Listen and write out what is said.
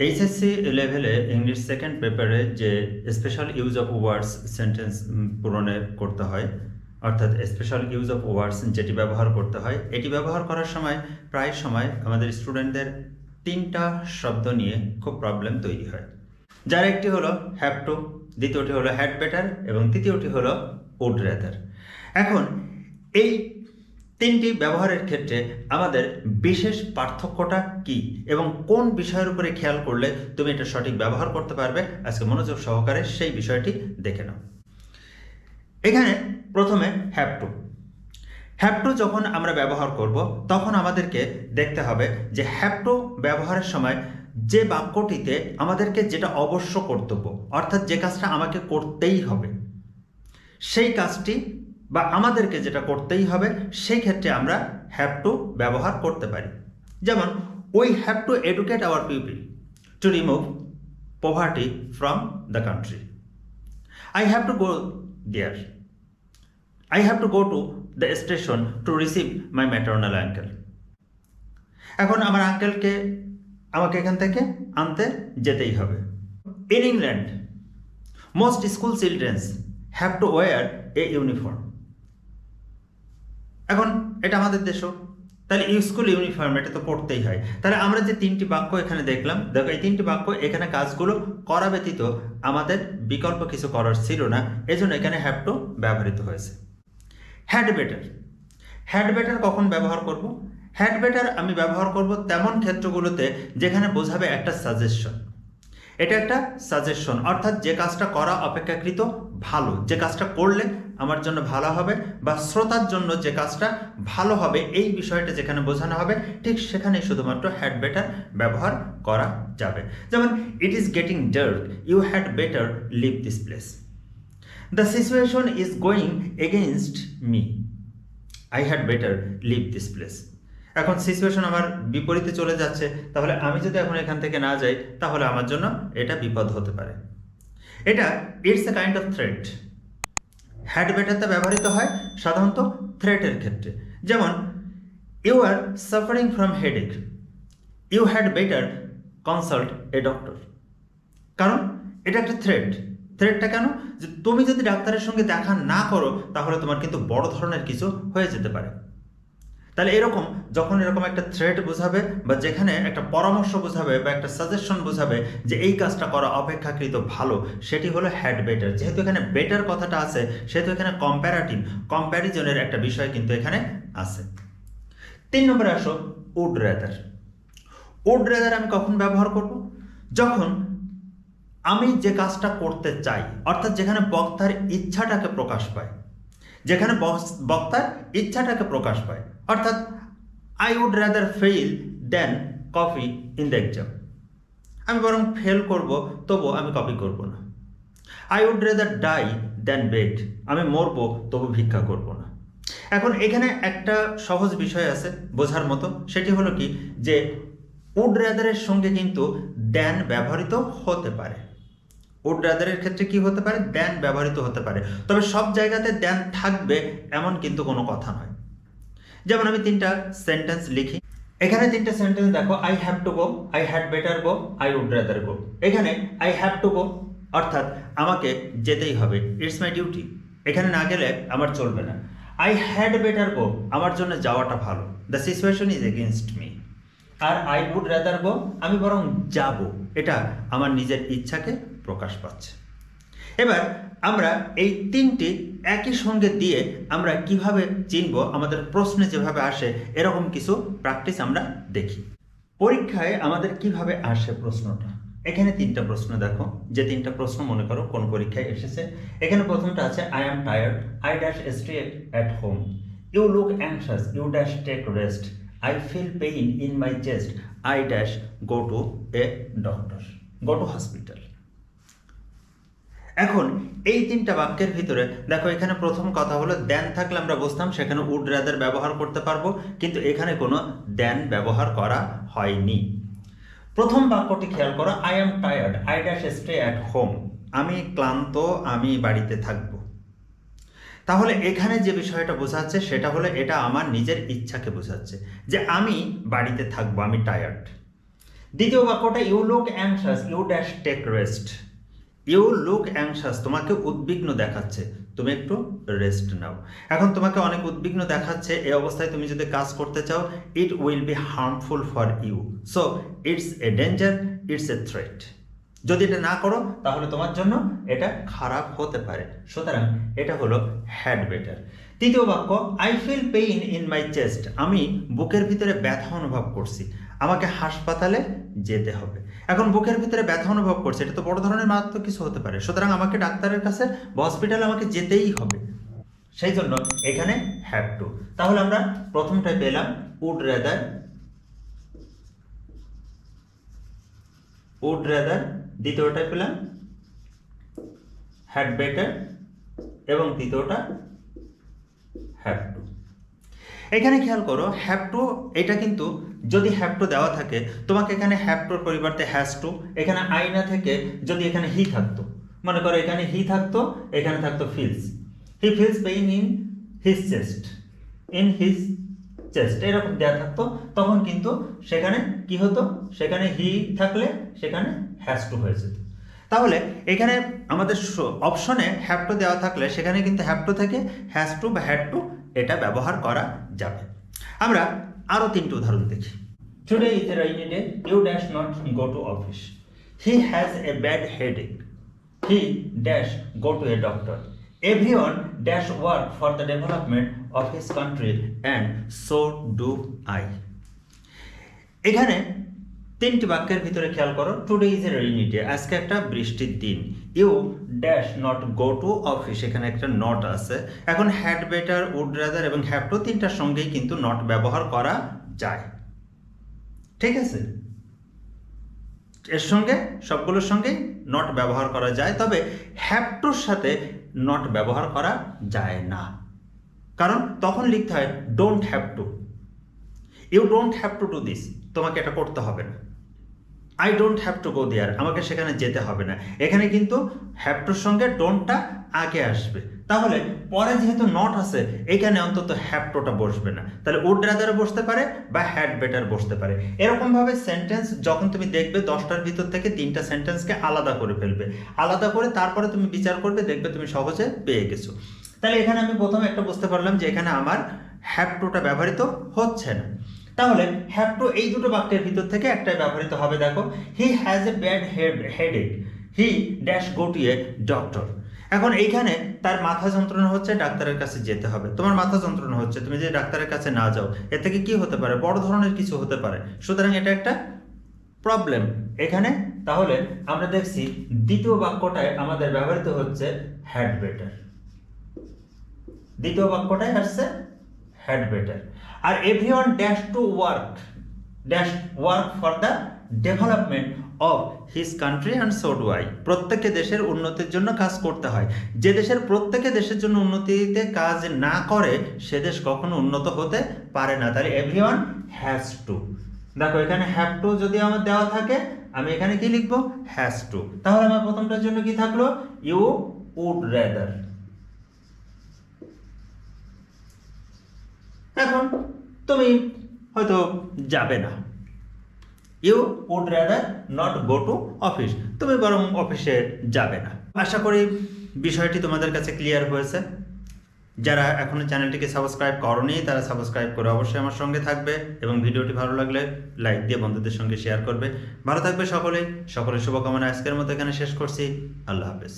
HSC লেভেলে English second পেপারে যে special use of words sentence পূরণে করতে হয়, অর্থাৎ স্পেশাল ইউজ অফ ওয়ার্ডস যেটি ব্যবহার করতে হয়, এটি ব্যবহার করার সময় প্রায় সময় আমাদের স্টুডেন্টদের তিনটা শব্দ নিয়ে খুব প্রবলেম তৈরি হয়, যার একটি হলো হ্যাভ টু, দ্বিতীয়টি হলো হ্যাড বেটার এবং তৃতীয়টি হলো উড রেদার। এখন এই তিনটি ব্যবহারের ক্ষেত্রে আমাদের বিশেষ পার্থক্যটা কি এবং কোন বিষয়ের উপরে খেয়াল করলে তুমি এটা সঠিক ব্যবহার করতে পারবে, আজকে মনোযোগ সহকারে সেই বিষয়টি দেখে নাও। এখানে প্রথমে হ্যাভ টু যখন আমরা ব্যবহার করব তখন আমাদেরকে দেখতে হবে যে হ্যাভ টু ব্যবহারের সময় যে বাক্যটিতে আমাদেরকে যেটা অবশ্য কর্তব্য, অর্থাৎ যে কাজটা আমাকে করতেই হবে, সেই কাজটি বা আমাদেরকে যেটা করতেই হবে, সেই ক্ষেত্রে আমরা হ্যাভ টু ব্যবহার করতে পারি। যেমন we have to educate our people to remove poverty from the country. I have to go there. I have to go to the station to receive my maternal uncle. এখন আমার আঙ্কেলকে আমাকে এখান থেকে আনতে যেতেই হবে। In England most school childrens have to wear a uniform. এখন এটা আমাদের দেশও, তাহলে স্কুল ইউনিফর্ম এটা তো পড়তেই হয়। তাহলে আমরা যে তিনটি বাক্য এখানে দেখলাম, দেখো এই তিনটি বাক্য এখানে কাজগুলো করা ব্যতীত আমাদের বিকল্প কিছু করার ছিল না, এজন্য এখানে হ্যাভ টু ব্যবহৃত হয়েছে। হ্যাড বেটার কখন ব্যবহার করব? হ্যাড বেটার আমি ব্যবহার করব তেমন ক্ষেত্রগুলোতে যেখানে বোঝাবে একটা সাজেশন। এটা একটা সাজেশন, অর্থাৎ যে কাজটা করা অপেক্ষাকৃত ভালো, যে কাজটা করলে আমার জন্য ভালো হবে বা শ্রোতার জন্য যে কাজটা ভালো হবে, এই বিষয়টা যেখানে বোঝানো হবে ঠিক সেখানে শুধুমাত্র হ্যাড বেটার ব্যবহার করা যাবে। যেমন it is getting dark, you had better leave this place. The situation is going against me, I had better leave this place. এখন সিচুয়েশন আমার বিপরীতে চলে যাচ্ছে, তাহলে আমি যদি এখন এখান থেকে না যাই তাহলে আমার জন্য এটা বিপদ হতে পারে। এটা it's a kind of threat. Had বেটারটা ব্যবহৃত হয় সাধারণত থ্রেটের ক্ষেত্রে। যেমন you are suffering from headache, you had better consult a doctor. কারণ এটা একটা থ্রেটটা কেন? যে তুমি যদি ডাক্তারের সঙ্গে দেখা না করো তাহলে তোমার কিন্তু বড় ধরনের কিছু হয়ে যেতে পারে। তাহলে এরকম যখন এরকম একটা থ্রেট বোঝাবে বা যেখানে একটা পরামর্শ বোঝাবে বা একটা সাজেশন বোঝাবে যে এই কাজটা করা অপেক্ষাকৃত ভালো, সেটি হলো হ্যাড বেটার। যেহেতু এখানে বেটার কথাটা আছে সেহেতু এখানে কম্প্যারিজনের একটা বিষয় কিন্তু এখানে আছে। 3 নম্বরে আসো উড রেদার আমি কখন ব্যবহার করব? যখন আমি যে কাজটা করতে চাই, অর্থাৎ যেখানে বক্তার ইচ্ছাটাকে প্রকাশ পায়, অর্থাৎ I would rather fail than copy in the exam. আমি বরং ফেল করব তবু আমি কপি করব না। I would rather die than beg, আমি মরব তবু ভিক্ষা করব না। এখন এখানে একটা সহজ বিষয় আছে বোঝার মতো, সেটি হলো কি যে উড রাদারের সঙ্গে কিন্তু দেন ব্যবহৃত হতে পারে। উড রাদারের ক্ষেত্রে কি হতে পারে? দেন ব্যবহৃত হতে পারে, তবে সব জায়গাতে দেন থাকবে এমন কিন্তু কোনো কথা নয়। যেমন আমি 3টা সেন্টেন্স লিখি, এখানে 3টা সেন্টেন্স দেখো, I have to go, I had better go, I would rather go. এখানে আই হ্যাভ টু গো অর্থাৎ আমাকে যেতেই হবে, ইটস মাই ডিউটি, এখানে না গেলে আমার চলবে না। আই হ্যাড বেটার গো, আমার জন্য যাওয়াটা ভালো, the situation is against me. আর আই উড রাদার গো, আমি বরং যাব, এটা আমার নিজের ইচ্ছাকে প্রকাশ পাচ্ছে। এবার আমরা এই 3টি একই সঙ্গে দিয়ে আমরা কিভাবে চিনব, আমাদের প্রশ্নে যেভাবে আসে এরকম কিছু প্র্যাকটিস আমরা দেখি। পরীক্ষায় আমাদের কিভাবে আসে প্রশ্নটা, এখানে 3টা প্রশ্ন দেখো, যে 3টা প্রশ্ন মনে করো কোন পরীক্ষায় এসেছে। এখানে প্রথমটা আছে I am tired, I dash stay at home, you look anxious, you dash take rest, I feel pain in my chest, I dash go to a doctor, go to hospital. এখন এই 3টা বাক্যের ভিতরে দেখো, এখানে প্রথম কথা হলো দেন থাকলে আমরা বুঝতাম সেখানে উড রাদার ব্যবহার করতে পারবো, কিন্তু এখানে কোনো দেন ব্যবহার করা হয়নি। প্রথম বাক্যটি খেয়াল করো, I am tired, I dash stay at home, আমি ক্লান্ত, আমি বাড়িতে থাকব। তাহলে এখানে যে বিষয়টা বোঝাচ্ছে সেটা হলো এটা আমার নিজের ইচ্ছাকে বোঝাচ্ছে যে আমি বাড়িতে থাকবো, আমি টায়ার্ড। দ্বিতীয় বাক্যটা you look anxious you dash take rest. You look anxious, তোমাকে উদ্বিগ্ন দেখাচ্ছে, তুমি একটু রেস্ট নাও। এখন তোমাকে অনেক উদ্বিগ্ন দেখাচ্ছে, এই অবস্থায় তুমি যদি কাজ করতে চাও, it will be harmful for you, so it's a danger, it's a threat. যদি এটা না করো তাহলে তোমার জন্য এটা খারাপ হতে পারে, সুতরাং এটা হলো হ্যাড বেটার। তৃতীয় বাক্য I feel pain in my chest, আমি বুকের ভিতরে ব্যথা অনুভব করছি, আমাকে হাসপাতালে যেতে হবে। এখন বুকের ভিতরে ব্যথা অনুভব করছে, এটা তো বড় ধরনের মারাত্মক কিছু হতে পারে, সুতরাং আমাকে ডাক্তারের কাছে হসপিটালে আমাকে যেতেই হবে, সেই জন্য এখানে হ্যাভ টু। তাহলে আমরা প্রথমটায় পেলাম উড রেদার, উড রেদার, দ্বিতীয়টায় পেলাম হ্যাড বেটার এবং তৃতীয়টা হ্যাভ টু। এখানে খেয়াল করো হ্যাভ টু, এটা কিন্তু যদি হ্যাভ টু দেওয়া থাকে তোমাকে এখানে হ্যাভ টুর পরিবর্তে হ্যাজ টু, এখানে আই না থেকে যদি এখানে হি থাকতো, মনে করো এখানে হি থাকতো, এখানে থাকতো feels, he feels pain in his chest, in his chest, এরকম দেওয়া থাকতো, তখন কিন্তু সেখানে কি হতো, সেখানে হি থাকলে সেখানে হ্যাজ টু হয়ে যেত। তাহলে এখানে আমাদের অপশনে হ্যাভ টু দেওয়া থাকলে সেখানে কিন্তু হ্যাভ টু থেকে হ্যাজ টু বা হ্যাড টু এটা ব্যবহার করা যাবে। আমরা আরও তিনটি উদাহরণ দেখি। Today is a rainy day, you dash not go to office, he has a bad headache, he dash go to a doctor, everyone dash work for the development of his country and so do I. এখানে তিনটি বাক্যের ভিতরে খেয়াল করো, today is a rainy day, আজকে একটা বৃষ্টির দিন, you dash not go to office, এখানে একটা নট আছে। এখন হ্যাড বেটার, উড রাদার এবং হ্যাভ টু তিনটার সঙ্গেই কিন্তু নট ব্যবহার করা যায়, ঠিক আছে, এর সঙ্গে সবগুলোর সঙ্গেই নট ব্যবহার করা যায়, তবে হ্যাভ টুর সাথে নট ব্যবহার করা যায় না, কারণ তখন লিখতে হয় don't have to, you don't have to do this, তোমাকে এটা করতে হবে না, I don't have to go there, আমাকে সেখানে যেতে হবে না, এখানে কিন্তু হ্যাভ টুর সঙ্গে ডোন্টটা আগে আসবে, তাহলে পরে যেহেতু নট আছে এখানে অন্তত হ্যাভ টুটা বসবে না, তাহলে উড রাদার বসতে পারে বা হ্যাড বেটার বসতে পারে। এরকমভাবে সেন্টেন্স যখন তুমি দেখবে 10টার ভিতর থেকে 3টা সেন্টেন্সকে আলাদা করে ফেলবে, আলাদা করে তারপরে তুমি বিচার করবে, দেখবে তুমি সহজে পেয়ে গেছো। তাহলে এখানে আমি প্রথমে একটা বুঝতে পারলাম যে এখানে আমার হ্যাভ টুটা ব্যবহৃত হচ্ছে না, তাহলে হ্যাভ টু এই দুটো বাক্যের ভিতর থেকে একটাই ব্যবহৃত হবে। দেখো হি has a bad headache, he dash go to a doctor. এখন এইখানে তার মাথা যন্ত্রণা হচ্ছে, ডাক্তারের কাছে যেতে হবে, তোমার মাথা যন্ত্রণা হচ্ছে, তুমি যদি ডাক্তারের কাছে না যাও এর থেকে কি হতে পারে, বড় ধরনের কিছু হতে পারে, সুতরাং এটা একটা প্রবলেম এখানে। তাহলে আমরা দেখছি দ্বিতীয় বাক্যটায় আমাদের ব্যবহৃত হচ্ছে হ্যাড বেটার, দ্বিতীয় বাক্যটায় আসছে হ্যাড বেটার। আর everyone dash to work for the development of his country and so do I, প্রত্যেককে দেশের উন্নতির জন্য কাজ করতে হয়, যে দেশের প্রত্যেকে দেশের জন্য উন্নতিতে কাজ না করে সে দেশ কখনো উন্নত হতে পারে না, তাহলে এভরিওয়ান হ্যাজ টু। দেখো এখানে হ্যাভ টু যদি আমার দেওয়া থাকে আমি এখানে কি লিখবো, হ্যাজ টু, তাহলে আমার প্রথমটার জন্য কি থাকলো, ইউ উড রেদার। এখন তুমি হয়তো যাবে না, you would rather not go to office, তুমি বরং অফিসে যাবে না। আশা করি বিষয়টি তোমাদের কাছে ক্লিয়ার হয়েছে। যারা এখনো চ্যানেলটিকে সাবস্ক্রাইব করোনি তারা সাবস্ক্রাইব করে অবশ্যই আমার সঙ্গে থাকবে এবং ভিডিওটি ভালো লাগলে লাইক দিয়ে বন্ধুদের সঙ্গে শেয়ার করবে। ভালো থাকবে সকলের শুভকামনা। আজকের মতো এখানে শেষ করছি। আল্লাহ হাফেজ।